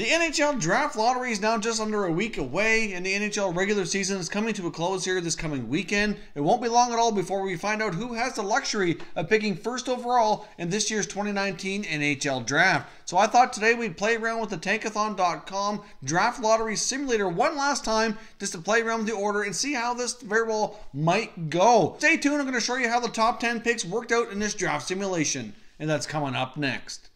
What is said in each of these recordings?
The NHL Draft Lottery is now just under a week away, and the NHL regular season is coming to a close here this coming weekend. It won't be long at all before we find out who has the luxury of picking first overall in this year's 2019 NHL Draft. So I thought today we'd play around with the Tankathon.com Draft Lottery Simulator one last time, just to play around with the order and see how this very well might go. Stay tuned, I'm going to show you how the top 10 picks worked out in this draft simulation, and that's coming up next.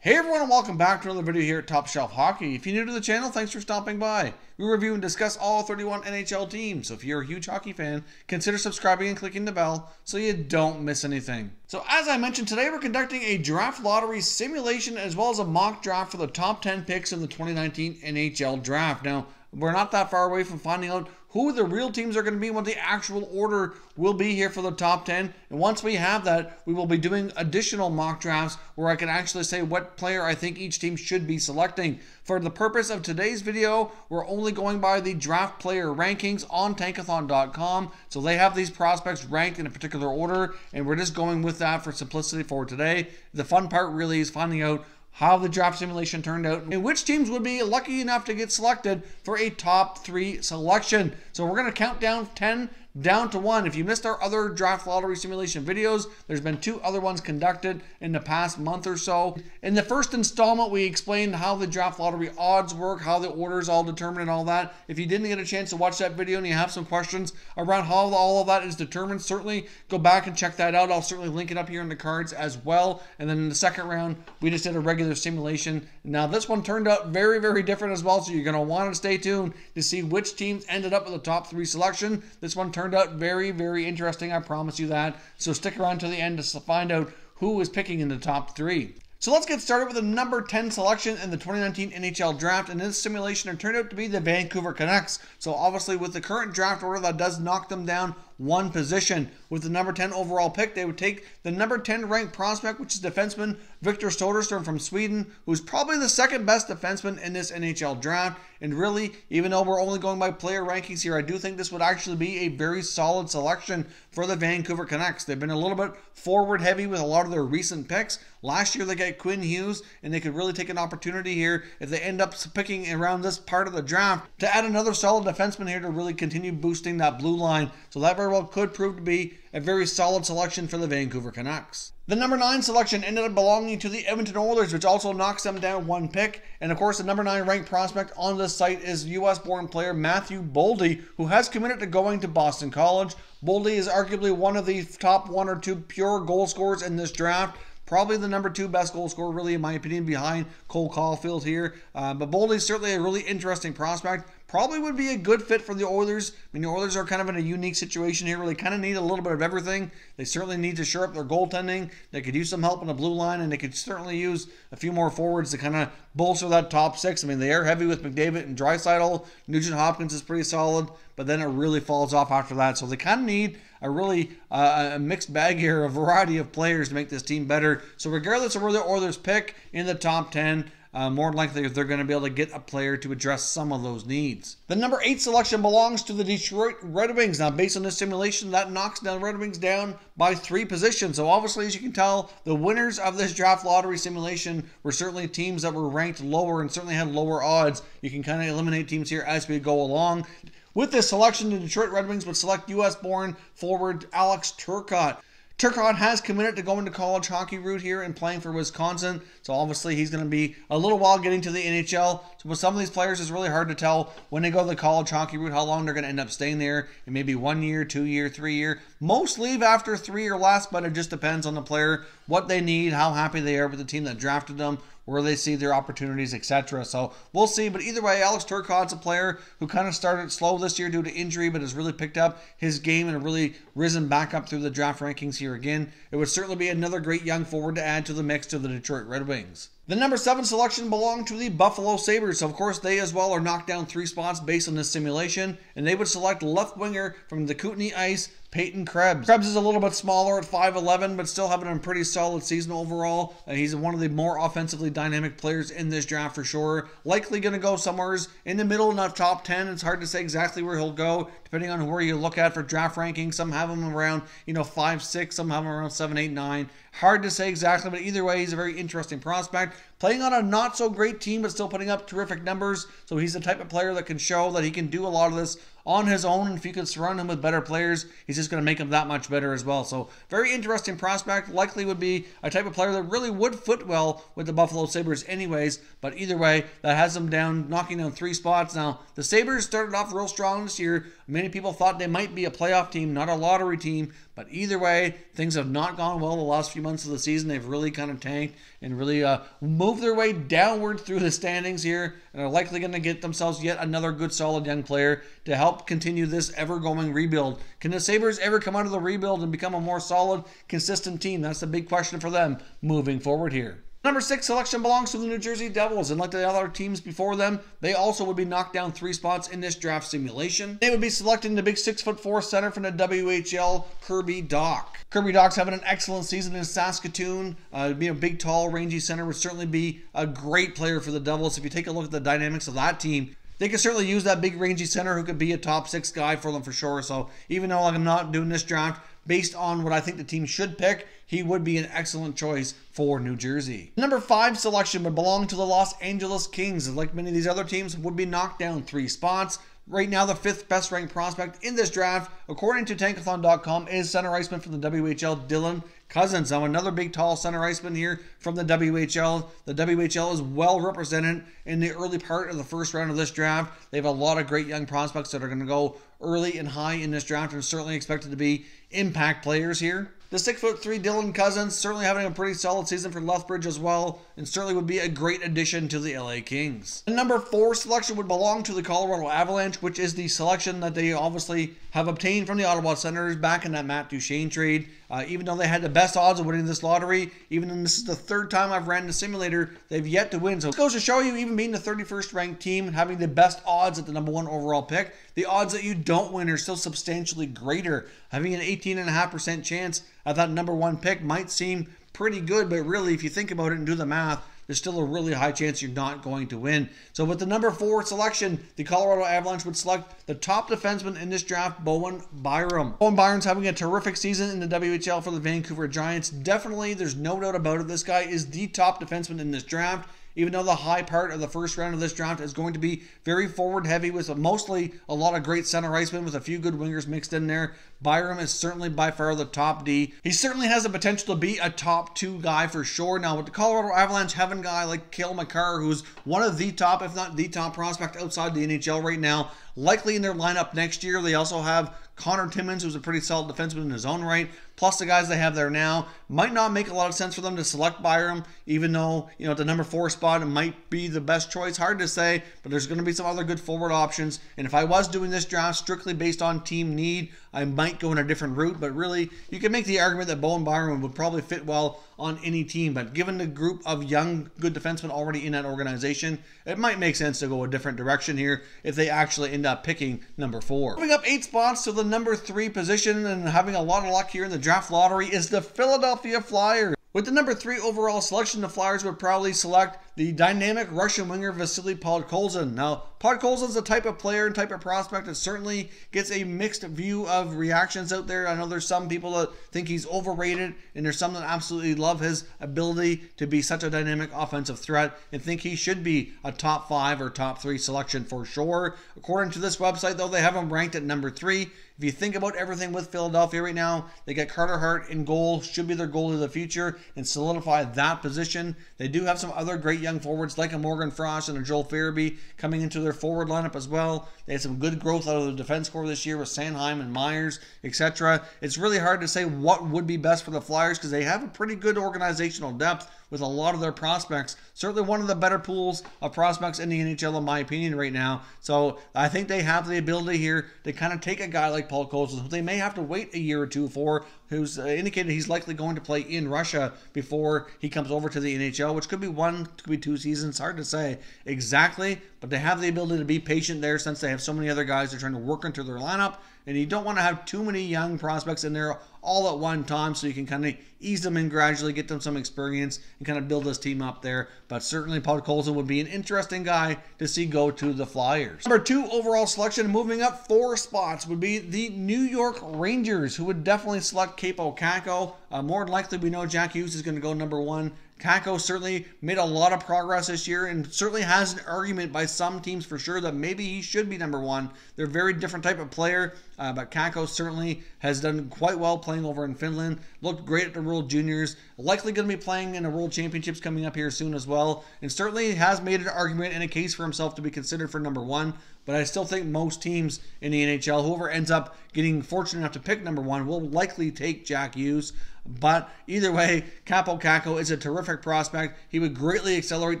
Hey everyone, and welcome back to another video here at Top Shelf Hockey. If you're new to the channel, thanks for stopping by. We review and discuss all 31 NHL teams, so if you're a huge hockey fan, consider subscribing and clicking the bell so you don't miss anything. So as I mentioned, today we're conducting a draft lottery simulation as well as a mock draft for the top 10 picks in the 2019 NHL Draft. Now, we're not that far away from finding out who the real teams are going to be and what the actual order will be here for the top 10. And once we have that, we will be doing additional mock drafts where I can actually say what player I think each team should be selecting. For the purpose of today's video, we're only going by the draft player rankings on Tankathon.com. So they have these prospects ranked in a particular order, and we're just going with that for simplicity for today. The fun part really is finding out how the draft simulation turned out and which teams would be lucky enough to get selected for a top 3 selection. So we're going to count down 10 down to 1. If you missed our other draft lottery simulation videos, there's been 2 other ones conducted in the past month or so. In the first installment, we explained how the draft lottery odds work, how the order is all determined and all that. If you didn't get a chance to watch that video and you have some questions around how all of that is determined, certainly go back and check that out. I'll certainly link it up here in the cards as well. And then in the second round, we just did a regular simulation. Now this one turned out very, very different as well, so you're going to want to stay tuned to see which teams ended up with the top 3 selection. This one turned out very, very interesting, I promise you that. So stick around to the end to find out who is picking in the top 3. So let's get started with the number 10 selection in the 2019 NHL Draft. And in this simulation, it turned out to be the Vancouver Canucks. So obviously with the current draft order, that does knock them down one position. With the number 10 overall pick, they would take the number 10 ranked prospect, which is defenseman Victor Soderstrom from Sweden, who's probably the second best defenseman in this NHL Draft. And really, even though we're only going by player rankings here, I do think this would actually be a very solid selection for the Vancouver Canucks. They've been a little bit forward heavy with a lot of their recent picks. Last year they got Quinn Hughes, and they could really take an opportunity here if they end up picking around this part of the draft to add another solid defenseman here to really continue boosting that blue line. So that very well could prove to be a very solid selection for the Vancouver Canucks. The number 9 selection ended up belonging to the Edmonton Oilers, which also knocks them down one pick. And of course, the number 9 ranked prospect on this site is US-born player Matthew Boldy, who has committed to going to Boston College. Boldy is arguably one of the top 1 or 2 pure goal scorers in this draft. Probably the number 2 best goal scorer, really, in my opinion, behind Cole Caulfield here. But Boldy is certainly a really interesting prospect. Probably would be a good fit for the Oilers. I mean, the Oilers are kind of in a unique situation here where they kind of need a little bit of everything. They certainly need to shore up their goaltending. They could use some help on the blue line, and they could certainly use a few more forwards to kind of bolster that top 6. I mean, they are heavy with McDavid and Draisaitl. Nugent Hopkins is pretty solid, but then it really falls off after that. So they kind of need a really a mixed bag here, a variety of players to make this team better. So regardless of where the Oilers pick in the top 10, more than likely they're going to be able to get a player to address some of those needs. The number 8 selection belongs to the Detroit Red Wings. Now, based on this simulation, that knocks the Red Wings down by 3 positions. So obviously, as you can tell, the winners of this draft lottery simulation were certainly teams that were ranked lower and certainly had lower odds. You can kind of eliminate teams here as we go along. With this selection, the Detroit Red Wings would select US-born forward Alex Turcotte. Turcotte has committed to going to college hockey route here and playing for Wisconsin. So obviously he's going to be a little while getting to the NHL. So with some of these players, it's really hard to tell when they go the college hockey route how long they're going to end up staying there. It may be 1 year, 2 year, 3 year. Most leave after 3 or less, but it just depends on the player, what they need, how happy they are with the team that drafted them, where they see their opportunities, etc. So we'll see. But either way, Alex Turcotte's a player who kind of started slow this year due to injury, but has really picked up his game and really risen back up through the draft rankings here again. It would certainly be another great young forward to add to the mix to the Detroit Red Wings. The number 7 selection belonged to the Buffalo Sabres. So of course, they as well are knocked down 3 spots based on this simulation, and they would select left winger from the Kootenay Ice, Peyton Krebs. Krebs is a little bit smaller at 5'11", but still having a pretty solid season overall. He's one of the more offensively dynamic players in this draft for sure. Likely going to go somewhere in the middle, not top 10. It's hard to say exactly where he'll go, depending on where you look at for draft rankings. Some have him around, 5, 6. Some have him around 7, 8, 9. Hard to say exactly, but either way, he's a very interesting prospect. Playing on a not so great team, but still putting up terrific numbers. So he's the type of player that can show that he can do a lot of this on his own. And if you can surround him with better players, he's just going to make him that much better as well. So very interesting prospect. Likely would be a type of player that really would fit well with the Buffalo Sabres anyways. But either way, that has him down, knocking down 3 spots. Now, the Sabres started off real strong this year. Many people thought they might be a playoff team, not a lottery team. But either way, things have not gone well the last few months of the season. They've really kind of tanked and really moved their way downward through the standings here, and are likely going to get themselves yet another good, solid young player to help continue this ever-going rebuild. Can the Sabres ever come out of the rebuild and become a more solid, consistent team? That's the big question for them moving forward here. Number 6 selection belongs to the New Jersey Devils, and like the other teams before them, they also would be knocked down 3 spots in this draft simulation. They would be selecting the big 6'4" center from the WHL, Kirby, Dach. Kirby Dach's having an excellent season in Saskatoon. Being a big, tall, rangy center would certainly be a great player for the Devils. If you take a look at the dynamics of that team, they could certainly use that big, rangy center who could be a top 6 guy for them for sure. So even though I'm not doing this draft based on what I think the team should pick, he would be an excellent choice for New Jersey. Number 5 selection would belong to the Los Angeles Kings, and like many of these other teams, would be knocked down 3 spots. Right now, the 5th best ranked prospect in this draft, according to Tankathon.com, is center iceman from the WHL, Dylan Cozens. Now, another big, tall center iceman here from the WHL. The WHL is well represented in the early part of the first round of this draft. They have a lot of great young prospects that are going to go early and high in this draft, and certainly expected to be impact players here. The 6'3" Dylan Cozens certainly having a pretty solid season for Lethbridge as well, and certainly would be a great addition to the LA Kings. The number 4 selection would belong to the Colorado Avalanche, which is the selection that they obviously have obtained from the Ottawa Senators back in that Matt Duchene trade. Even though they had the best odds of winning this lottery, even though this is the 3rd time I've ran the simulator, they've yet to win. So it goes to show you, even being the 31st ranked team and having the best odds at the number 1 overall pick, the odds that you don't win are still substantially greater. Having an 18.5% chance at that number 1 pick might seem pretty good, but really, if you think about it and do the math, there's still a really high chance you're not going to win. So with the number 4 selection, the Colorado Avalanche would select the top defenseman in this draft, Bowen Byram. Bowen Byram's having a terrific season in the WHL for the Vancouver Giants. Definitely, there's no doubt about it, this guy is the top defenseman in this draft. Even though the high part of the first round of this draft is going to be very forward heavy with mostly a lot of great center icemen with a few good wingers mixed in there, Byram is certainly by far the top D. He certainly has the potential to be a top 2 guy for sure. Now with the Colorado Avalanche having a guy like Cale Makar, who's one of the top, if not the top prospect outside the NHL right now, likely in their lineup next year. They also have Connor Timmins, who's a pretty solid defenseman in his own right, plus the guys they have there now. Might not make a lot of sense for them to select Byram, even though, at the number 4 spot, it might be the best choice. Hard to say, but there's going to be some other good forward options. And if I was doing this draft strictly based on team need, I might go in a different route. But really, you can make the argument that Bowen Byram would probably fit well on any team. But given the group of young, good defensemen already in that organization, it might make sense to go a different direction here if they actually end up picking number 4. Moving up 8 spots to the number 3 position and having a lot of luck here in the draft lottery is the Philadelphia Flyers. With the number 3 overall selection, the Flyers would probably select the dynamic Russian winger Vasili Podkolzin. Now, Podkolzin is a type of player and type of prospect that certainly gets a mixed view of reactions out there. I know there's some people that think he's overrated, and there's some that absolutely love his ability to be such a dynamic offensive threat and think he should be a top 5 or top 3 selection for sure. According to this website, though, they have him ranked at number 3. If you think about everything with Philadelphia right now, they got Carter Hart in goal, should be their goalie of the future, and solidify that position. They do have some other great young forwards like a Morgan Frost and a Joel Farabee coming into their forward lineup as well. They had some good growth out of the defense corps this year with Sanheim and Myers, etc. It's really hard to say what would be best for the Flyers because they have a pretty good organizational depth with a lot of their prospects. Certainly one of the better pools of prospects in the NHL, in my opinion, right now. So I think they have the ability here to kind of take a guy like Podkolzin, who they may have to wait a year or two for, who's indicated he's likely going to play in Russia before he comes over to the NHL, which could be 1, could be 2 seasons. Hard to say exactly, but they have the ability to be patient there since they have so many other guys they're trying to work into their lineup. And you don't want to have too many young prospects in there all at one time, so you can kind of ease them in gradually, get them some experience, and kind of build this team up there. But certainly Podkolzin would be an interesting guy to see go to the Flyers. Number 2 overall selection, moving up 4 spots, would be the New York Rangers, who would definitely select Kaapo Kakko. More than likely, we know Jack Hughes is going to go number 1. Kakko certainly made a lot of progress this year and certainly has an argument by some teams for sure that maybe he should be number 1. They're a very different type of player, but Kakko certainly has done quite well playing over in Finland. Looked great at the World Juniors. Likely going to be playing in the World Championships coming up here soon as well. And certainly has made an argument and a case for himself to be considered for number 1. But I still think most teams in the NHL, whoever ends up getting fortunate enough to pick number 1, will likely take Jack Hughes. But either way, Kaapo Kakko is a terrific prospect. He would greatly accelerate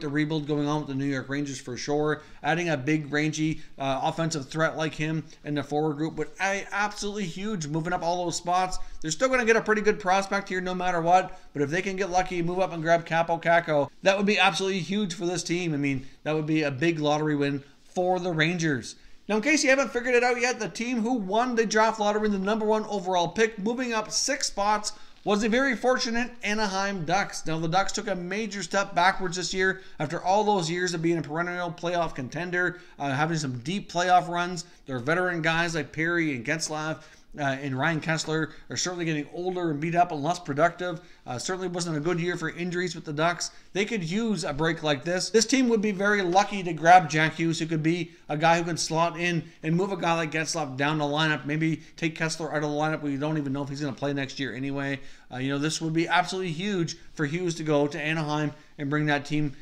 the rebuild going on with the New York Rangers for sure. Adding a big, rangy offensive threat like him in the forward group would be absolutely huge, moving up all those spots. They're still going to get a pretty good prospect here no matter what. But if they can get lucky, move up and grab Kaapo Kakko, that would be absolutely huge for this team. I mean, that would be a big lottery win for the Rangers. Now, in case you haven't figured it out yet, the team who won the draft lottery, the number 1 overall pick, moving up 6 spots, was the very fortunate Anaheim Ducks. Now, the Ducks took a major step backwards this year after all those years of being a perennial playoff contender, having some deep playoff runs. Their veteran guys like Perry and Getzlaf and Ryan Kessler are certainly getting older and beat up and less productive. Certainly wasn't a good year for injuries with the Ducks. They could use a break like this. This team would be very lucky to grab Jack Hughes, who could be a guy who can slot in and move a guy like Getzlaf down the lineup. Maybe take Kessler out of the lineup. We don't even know if he's going to play next year anyway. This would be absolutely huge for Hughes to go to Anaheim and bring that team,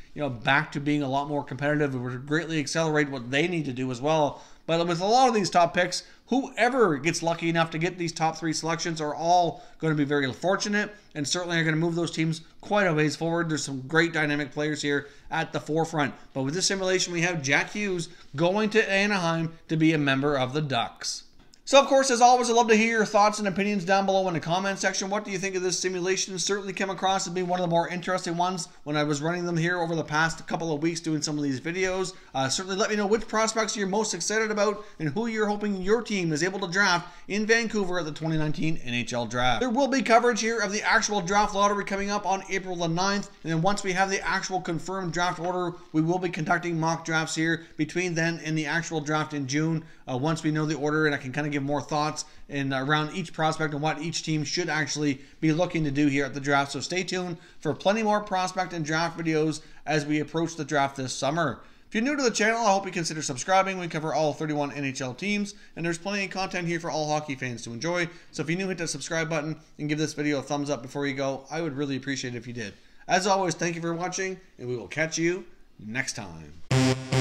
back to being a lot more competitive. It would greatly accelerate what they need to do as well. But with a lot of these top picks, whoever gets lucky enough to get these top 3 selections are all going to be very fortunate and certainly are going to move those teams quite a ways forward. There's some great dynamic players here at the forefront. But with this simulation, we have Jack Hughes going to Anaheim to be a member of the Ducks. So, of course, as always, I'd love to hear your thoughts and opinions down below in the comment section. What do you think of this simulation? Certainly came across as being one of the more interesting ones when I was running them here over the past couple of weeks doing some of these videos. Certainly let me know which prospects you're most excited about and who you're hoping your team is able to draft in Vancouver at the 2019 NHL Draft. There will be coverage here of the actual draft lottery coming up on April the 9th. And then once we have the actual confirmed draft order, we will be conducting mock drafts here between then and the actual draft in June. Once we know the order and I can kind of give more thoughts and around each prospect and what each team should actually be looking to do here at the draft. So stay tuned for plenty more prospect and draft videos as we approach the draft this summer. If you're new to the channel, I hope you consider subscribing. We cover all 31 NHL teams, and there's plenty of content here for all hockey fans to enjoy. So if you're new, hit that subscribe button and give this video a thumbs up before you go. I would really appreciate it if you did. As always, thank you for watching, and we will catch you next time.